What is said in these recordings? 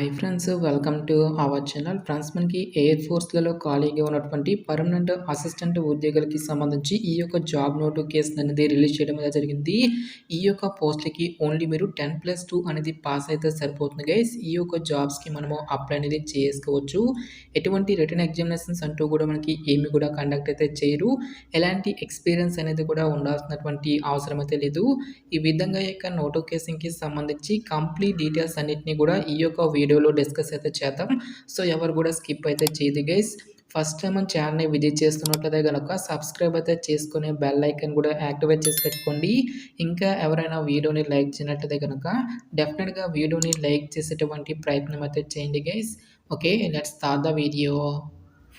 Hi friends, welcome to our channel. Friends, మనకి air ఫోర్స్‌లలో ఖాళీగా ఉన్నటువంటి పర్మనెంట్ అసిస్టెంట్ ఉద్యోగులకి సంబంధించి ఈ యొక్క జాబ్ నోటిఫికేషన్ అనేది రిలీజ్ చేయడం అనేది జరిగింది. ఈ యొక్క పోస్ట్‌లకి ఓన్లీ మీరు 10+2 అనేది పాస్ అయితే సరిపోతుంది గైస్. ఈ యొక్క జాబ్స్‌కి మనము అప్లై అనేది చేసుకోవచ్చు. ఎటువంటి రిటన్ ఎగ్జామినేషన్స్ అంటూ కూడా మనకి ఏమి కూడా కండక్ట్ అయితే చేయరు. ఎలాంటి ఎక్స్‌పీరియన్స్ అనేది కూడా ఉండాల్సినటువంటి అవసరం అయితే లేదు. ఈ విధంగా యొక్క నోటిఫికేషన్‌కి సంబంధించి కంప్లీట్ డీటెయిల్స్ అన్నిటిని కూడా ఈ యొక్క వీడియోలో డిస్కస్ అయితే చేద్దాం. సో ఎవరు కూడా స్కిప్ అయితే చేయదు గైస్. ఫస్ట్ టైం మన ఛానల్ని విజిట్ చేస్తున్నట్లయితే కనుక సబ్స్క్రైబ్ అయితే చేసుకుని బెల్ ఐకాన్ కూడా యాక్టివేట్ చేసి పెట్టుకోండి. ఇంకా ఎవరైనా వీడియోని లైక్ చేయనట్లయితే కనుక డెఫినెట్గా వీడియోని లైక్ చేసేటువంటి ప్రయత్నం అయితే చేయండి guys. Okay, let's start the video.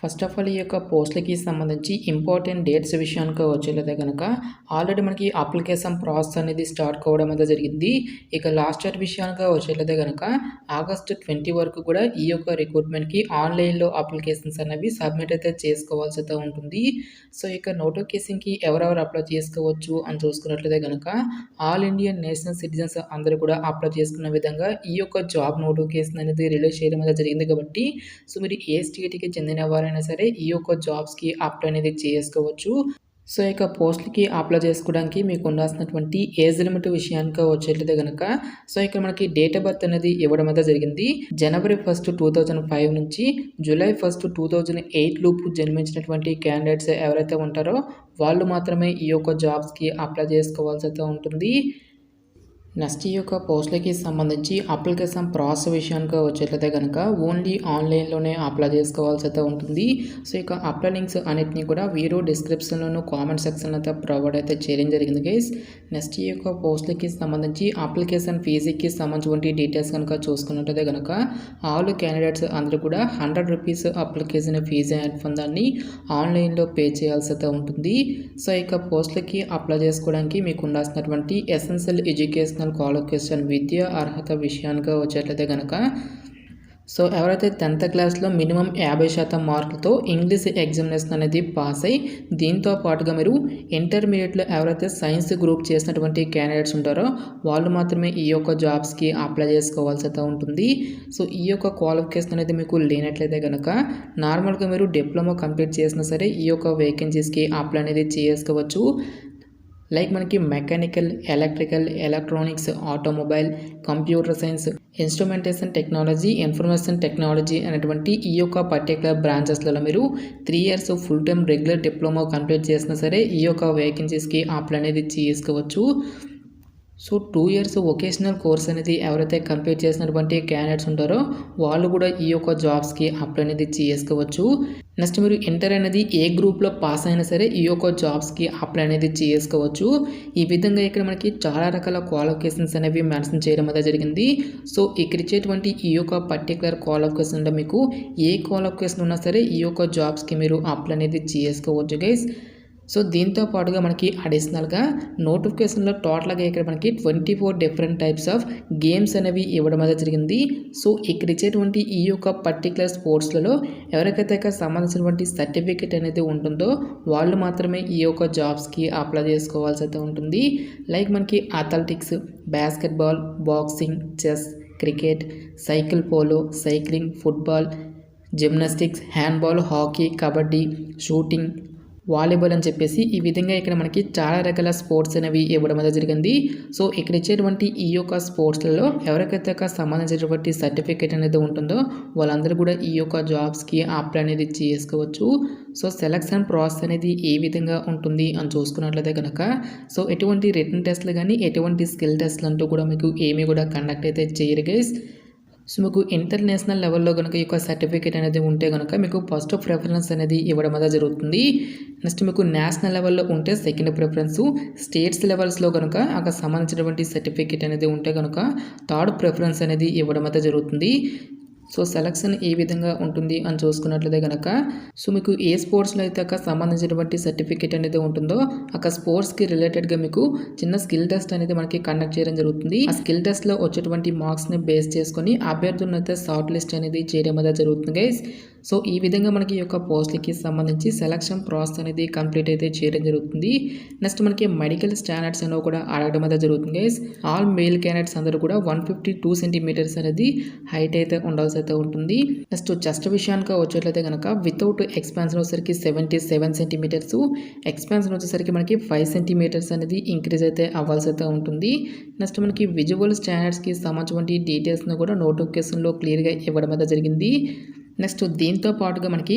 First of all ఈ యొక్క పోస్ట్లకి సంబంధించి ఇంపార్టెంట్ డేట్స్ విషయానికి వచ్చేట్లయితే కనుక ఆల్రెడీ మనకి అప్లికేషన్ ప్రాసెస్ అనేది స్టార్ట్ కావడం అయితే జరిగింది. ఇక లాస్ట్ డేట్ విషయానికి వచ్చేట్లయితే కనుక ఆగస్టు 20 వరకు కూడా ఈ యొక్క రిక్రూట్మెంట్కి ఆన్లైన్లో అప్లికేషన్స్ అనేవి సబ్మిట్ అయితే చేసుకోవాల్సి అయితే ఉంటుంది. సో ఇక నోటిఫికేషన్కి ఎవరెవరు అప్లై చేసుకోవచ్చు అని చూసుకున్నట్లయితే కనుక ఆల్ ఇండియన్ నేషనల్ సిటిజన్స్ అందరూ కూడా అప్లై చేసుకున్న విధంగా ఈ యొక్క జాబ్ నోటిఫికేషన్ అనేది రిలీజ్ చేయడం అయితే జరిగింది. కాబట్టి సో మీరు ఏ స్టేట్కి చెందిన వారైనా సరే ఈ యొక్క జాబ్స్కి అప్లై అనేది చేసుకోవచ్చు. సో ఇక పోస్ట్లకి అప్లై చేసుకోవడానికి మీకు ఉండాల్సినటువంటి ఏజ్ లిమిట్ విషయానికి వచ్చేట్లయితే కనుక సో ఇక్కడ మనకి డేట్ ఆఫ్ బర్త్ అనేది ఇవ్వడం అయితే జరిగింది. జనవరి 1, 2005 నుంచి జూలై 1, 2008 లోపు జన్మించినటువంటి క్యాండిడేట్స్ ఎవరైతే ఉంటారో వాళ్ళు మాత్రమే ఈ యొక్క జాబ్స్కి అప్లై చేసుకోవాల్సి అయితే ఉంటుంది. నెక్స్ట్ ఈ యొక్క పోస్ట్లకి సంబంధించి అప్లికేషన్ ప్రాసెస్ విషయానికి వచ్చేట్లయితే కనుక ఓన్లీ ఆన్లైన్లోనే అప్లై చేసుకోవాల్సి అయితే ఉంటుంది. సో ఇక అప్లై లింక్స్ అన్నిటిని కూడా వీడియో డిస్క్రిప్షన్లోను కామెంట్ సెక్షన్లో అయితే ప్రొవైడ్ అయితే చేయడం జరిగింది గైస్. నెక్స్ట్ ఈ యొక్క పోస్ట్లకి సంబంధించి అప్లికేషన్ ఫీజుకి సంబంధించిన డీటెయిల్స్ కనుక చూసుకున్నట్లయితే కనుక ఆల్ క్యాండిడేట్స్ అందరూ కూడా 100 రూపీస్ అప్లికేషన్ ఫీజు దాన్ని ఆన్లైన్లో పే చేయాల్సి అయితే ఉంటుంది. సో ఇక పోస్ట్లకి అప్లై చేసుకోవడానికి మీకు ఉండాల్సినటువంటి ఎసెన్షియల్ ఎడ్యుకేషన్ క్వాలిఫికేషన్ విద్యా అర్హత విషయానికి వచ్చేట్లయితే కనుక సో ఎవరైతే 10th క్లాస్లో మినిమం 50% మార్కులతో ఇంగ్లీష్ ఎగ్జామినేషన్ అనేది పాస్ అయ్యి దీంతో పాటుగా మీరు ఇంటర్మీడియట్లో ఎవరైతే సైన్స్ గ్రూప్ చేసినటువంటి క్యాండిడేట్స్ ఉంటారో వాళ్ళు మాత్రమే ఈ యొక్క జాబ్స్కి అప్లై చేసుకోవాల్సి అయితే ఉంటుంది. సో ఈ యొక్క క్వాలిఫికేషన్ అనేది మీకు లేనట్లయితే కనుక నార్మల్గా మీరు డిప్లొమా కంప్లీట్ చేసినా సరే ఈ యొక్క వేకెన్సీస్కి అప్లై అనేది చేసుకోవచ్చు. లైక్ మనకి mechanical, electrical, electronics, automobile, computer science, instrumentation technology, information technology అనేటువంటి ఈ యొక్క పర్టికులర్ బ్రాంచెస్లలో మీరు 3 years full time regular diploma complete చేసినా సరే ఈ యొక్క వేకెన్సీస్కి అప్లై అనేది చేసుకోవచ్చు. సో 2 years వొకేషనల్ కోర్స్ అనేది ఎవరైతే కంప్లీట్ చేసినటువంటి క్యాండిడేట్స్ ఉంటారో వాళ్ళు కూడా ఈ యొక్క జాబ్స్కి అప్లై అనేది చేసుకోవచ్చు. నెక్స్ట్ మీరు ఇంటర్ అనేది ఏ గ్రూప్లో పాస్ అయినా సరే ఈ యొక్క జాబ్స్కి అప్లై అనేది చేసుకోవచ్చు. ఈ విధంగా ఇక్కడ మనకి చాలా రకాల క్వాలిఫికేషన్స్ అనేవి మెన్షన్ చేయడం అయితే జరిగింది. సో ఇక్కడ ఇచ్చేటువంటి ఈ యొక్క పర్టికులర్ క్వాలిఫికేషన్ అంటే మీకు ఏ క్వాలిఫికేషన్ ఉన్నా సరే ఈ యొక్క జాబ్స్కి మీరు అప్లై అనేది చేసుకోవచ్చు గైస్. సో దీంతో పాటుగా మనకి అడిషనల్గా నోటిఫికేషన్లో టోటల్గా ఇక్కడ మనకి 24 డిఫరెంట్ టైప్స్ ఆఫ్ గేమ్స్ అనేవి ఇవ్వడం అనేది జరిగింది. సో ఇక్కడ ఇచ్చేటువంటి ఈ యొక్క పర్టికులర్ స్పోర్ట్స్లలో ఎవరికైతే సంబంధించినటువంటి సర్టిఫికేట్ అనేది ఉంటుందో వాళ్ళు మాత్రమే ఈ యొక్క జాబ్స్కి అప్లై చేసుకోవాల్సి అయితే ఉంటుంది. లైక్ మనకి athletics, basketball, boxing, chess, cricket, cycle polo, cycling, football, gymnastics, handball, hockey, kabaddi, shooting, volleyball అని చెప్పేసి ఈ విధంగా ఇక్కడ మనకి చాలా రకాల స్పోర్ట్స్ అనేవి ఇవ్వడం అనేది జరిగింది. సో ఇక్కడ ఇచ్చేటువంటి ఈ యొక్క స్పోర్ట్స్లలో ఎవరికైతే సంబంధించినటువంటి సర్టిఫికేట్ అనేది ఉంటుందో వాళ్ళందరూ కూడా ఈ యొక్క జాబ్స్కి అప్లై అనేది చేసుకోవచ్చు. సో సెలక్షన్ ప్రాసెస్ అనేది ఏ విధంగా ఉంటుంది అని చూసుకున్నట్లయితే కనుక సో ఎటువంటి రిటన్ టెస్ట్లు కానీ ఎటువంటి స్కిల్ టెస్ట్లు అంటూ కూడా మీకు ఏమీ కూడా కండక్ట్ అయితే చేయరు గైస్. సో మీకు ఇంటర్నేషనల్ లెవెల్లో కనుక ఈ యొక్క సర్టిఫికేట్ అనేది ఉంటే కనుక మీకు ఫస్ట్ ప్రిఫరెన్స్ అనేది ఇవ్వడం అనేది జరుగుతుంది. నెక్స్ట్ మీకు నేషనల్ లెవెల్లో ఉంటే సెకండ్ ప్రిఫరెన్స్, స్టేట్స్ లెవెల్స్లో కనుక అక్కడ సంబంధించినటువంటి సర్టిఫికేట్ అనేది ఉంటే కనుక థర్డ్ ప్రిఫరెన్స్ అనేది ఇవ్వడం అయితే జరుగుతుంది. సో సెలక్షన్ ఏ విధంగా ఉంటుంది అని చూసుకున్నట్లయితే కనుక సో మీకు ఏ స్పోర్ట్స్లో అయితే అక్కడ సంబంధించినటువంటి సర్టిఫికేట్ అనేది ఉంటుందో అక్కడ స్పోర్ట్స్కి రిలేటెడ్గా మీకు చిన్న స్కిల్ టెస్ట్ అనేది మనకి కండక్ట్ చేయడం జరుగుతుంది. ఆ స్కిల్ టెస్ట్లో వచ్చేటువంటి మార్క్స్ని బేస్ చేసుకొని అభ్యర్థులను అయితే షార్ట్ లిస్ట్ అనేది చేయడం అనేది జరుగుతుంది గైస్. సో ఈ విధంగా మనకి ఈ యొక్క పోస్ట్‌లకి సంబంధించి సెలక్షన్ ప్రాసెస్ అనేది కంప్లీట్ అయితే చేయడం జరుగుతుంది. నెక్స్ట్ మనకి మెడికల్ స్టాండర్డ్స్ అనేవి కూడా అడగడం అయితే జరుగుతుంది గైస్. ఆల్ మేల్ క్యాండిడేట్స్ అందరూ కూడా 152 సెంటీమీటర్స్ అనేది హైట్ అయితే ఉండాల్సి అయితే ఉంటుంది. నెక్స్ట్ చెస్ట్ విషయానికి వచ్చేట్లయితే కనుక వితౌట్ ఎక్స్పాన్షన్ వచ్చేసరికి 77 సెంటీమీటర్స్, ఎక్స్పాన్షన్ వచ్చేసరికి మనకి 5 సెంటీమీటర్స్ అనేది ఇంక్రీజ్ అయితే అవ్వాల్సి అయితే ఉంటుంది. నెక్స్ట్ మనకి విజువల్ స్టాండర్డ్స్కి సంబంధించిన డీటెయిల్స్ను కూడా నోటిఫికేషన్లో క్లియర్గా ఇవ్వడం అయితే జరిగింది. నెక్స్ట్ దీంతో పాటుగా మనకి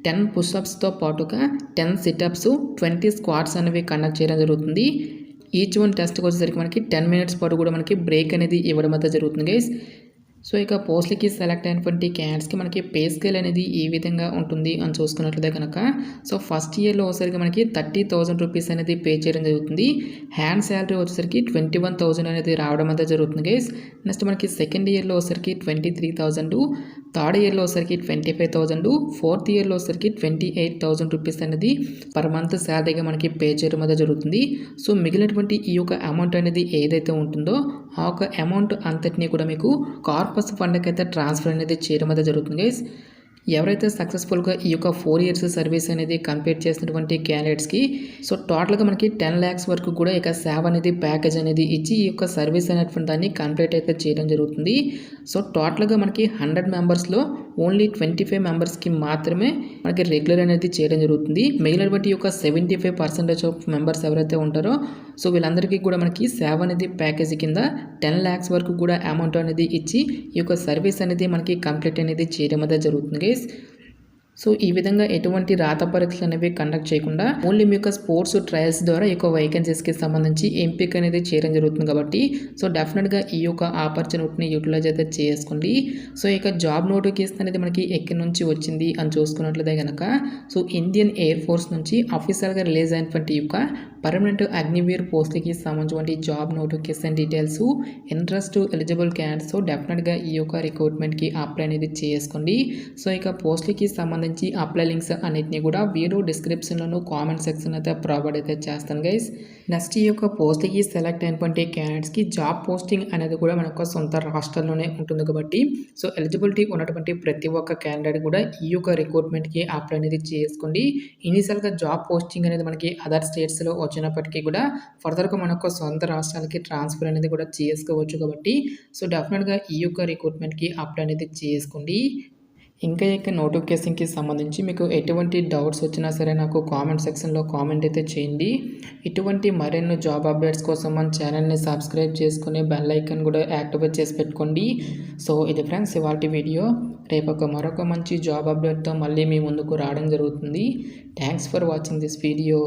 10 పుషప్స్తో పాటుగా 10 సిటప్స్, 20 స్క్వాట్స్ అనేవి కండక్ట్ చేయడం జరుగుతుంది. ఈచ్ వన్ టెస్ట్కి వచ్చేసరికి మనకి 10 మినిట్స్ పాటు కూడా మనకి బ్రేక్ అనేది ఇవ్వడం అయితే జరుగుతుంది గైస్. సో ఇక పోస్ట్‌లకి సెలెక్ట్ అయినటువంటి క్యాండిడేట్స్‌కి మనకి పే స్కేల్ అనేది ఏ విధంగా ఉంటుంది అని చూసుకున్నట్లయితే కనుక సో ఫస్ట్ ఇయర్‌లో వచ్చేసరికి మనకి 30,000 రూపీస్ అనేది పే చేయడం జరుగుతుంది. హ్యాండ్ శాలరీ వచ్చేసరికి 21,000 అనేది రావడం అయితే జరుగుతుంది గైస్. నెక్స్ట్ మనకి సెకండ్ ఇయర్‌లో వచ్చేసరికి 23,000, థర్డ్ ఇయర్‌లో వచ్చేసరికి 25,000, ఫోర్త్ ఇయర్‌లో వచ్చేసరికి 28,000 రూపీస్ అనేది పర్ మంత్ శాలరీగా మనకి పే చేయడం అయితే జరుగుతుంది. సో మిగిలినటువంటి ఈ యొక్క అమౌంట్ అనేది ఏదైతే ఉంటుందో ఆ యొక్క అమౌంట్ అంతటిని కూడా మీకు కార్పస్ ఫండ్కి అయితే ట్రాన్స్ఫర్ అనేది చేయడం అయితే జరుగుతుంది గైస్. ఎవరైతే సక్సెస్ఫుల్గా ఈ యొక్క 4 ఇయర్స్ సర్వీస్ అనేది కంప్లీట్ చేసినటువంటి క్యాండిడేట్స్కి సో టోటల్గా మనకి 10 lakhs వరకు కూడా ఇక సేవ అనేది ప్యాకేజ్ అనేది ఇచ్చి ఈ యొక్క సర్వీస్ అనేటువంటి దాన్ని కంప్లీట్ అయితే చేయడం జరుగుతుంది. సో టోటల్గా మనకి 100 మెంబర్స్లో ఓన్లీ 25 మెంబర్స్కి మాత్రమే మనకి రెగ్యులర్ అనేది చేయడం జరుగుతుంది. మిగిలినటువంటి ఈ యొక్క 75% ఆఫ్ మెంబర్స్ ఎవరైతే ఉంటారో సో వీళ్ళందరికీ కూడా మనకి సేవ అనేది ప్యాకేజీ కింద 10 lakhs వరకు కూడా అమౌంట్ అనేది ఇచ్చి ఈ యొక్క సర్వీస్ అనేది మనకి కంప్లీట్ అనేది చేయడం అయితే జరుగుతుంది గైస్. సో ఈ విధంగా ఎటువంటి రాత పరీక్షలు అనేవి కండక్ట్ చేయకుండా ఓన్లీ మీ యొక్క స్పోర్ట్స్ ట్రయల్స్ ద్వారా ఈ యొక్క వేకెన్సీస్కి సంబంధించి ఎంపిక అనేది చేయడం జరుగుతుంది కాబట్టి సో డెఫినెట్గా ఈ యొక్క ఆపర్చునిటీని యూటిలైజ్ అయితే చేసుకోండి. సో ఇక జాబ్ నోటిఫికేషన్ అనేది మనకి ఎక్కడి నుంచి వచ్చింది అని చూసుకున్నట్లయితే కనుక సో ఇండియన్ ఎయిర్ ఫోర్స్ నుంచి అఫీషియల్గా రిలీజ్ అయినటువంటి యొక్క పర్మనెంట్ అగ్నివీర్ పోస్ట్కి సంబంధించిన job notification details, interest eligible candidates డెఫినెట్గా ఈ యొక్క రిక్రూట్మెంట్కి అప్లై అనేది చేసుకోండి. సో ఇక పోస్ట్కి సంబంధించి అప్లై లింక్స్ అన్నిటిని కూడా వీడియో డిస్క్రిప్షన్లోను కామెంట్ సెక్షన్ అయితే ప్రొవైడ్ అయితే చేస్తాను గైస్. నెక్స్ట్ ఈ యొక్క పోస్ట్కి సెలెక్ట్ అయినటువంటి క్యాండిడేట్స్కి జాబ్ పోస్టింగ్ అనేది కూడా మన యొక్క సొంత రాష్ట్రాల్లోనే ఉంటుంది కాబట్టి సో ఎలిజిబిలిటీ ఉన్నటువంటి ప్రతి ఒక్క క్యాండిడేట్ కూడా ఈ యొక్క రిక్రూట్మెంట్కి అప్లై అనేది చేసుకోండి. ఇనీషియల్గా జాబ్ పోస్టింగ్ అనేది మనకి అదర్ స్టేట్స్లో వచ్చినప్పటికీ కూడా ఫర్దర్గా మన యొక్క సొంత రాష్ట్రాలకి ట్రాన్స్ఫర్ అనేది కూడా చేసుకోవచ్చు కాబట్టి సో డెఫినెట్గా ఈ యొక్క రిక్రూట్మెంట్కి అప్లై అనేది చేసుకోండి. ఇంకా ఇక నోటిఫికేషన్కి సంబంధించి మీకు ఎటువంటి డౌట్స్ వచ్చినా సరే నాకు కామెంట్ సెక్షన్లో కామెంట్ అయితే చేయండి. ఇటువంటి మరెన్నో జాబ్ అప్డేట్స్ కోసం మన ఛానల్ని సబ్స్క్రైబ్ చేసుకుని బెల్ ఐకాన్ కూడా యాక్టివేట్ చేసి పెట్టుకోండి. సో ఇది ఫ్రెండ్స్ ఇవాల్టి వీడియో. రేపు మరొక మంచి జాబ్ అప్డేట్తో మళ్ళీ మీ ముందుకు రావడం జరుగుతుంది. Thanks for watching this video.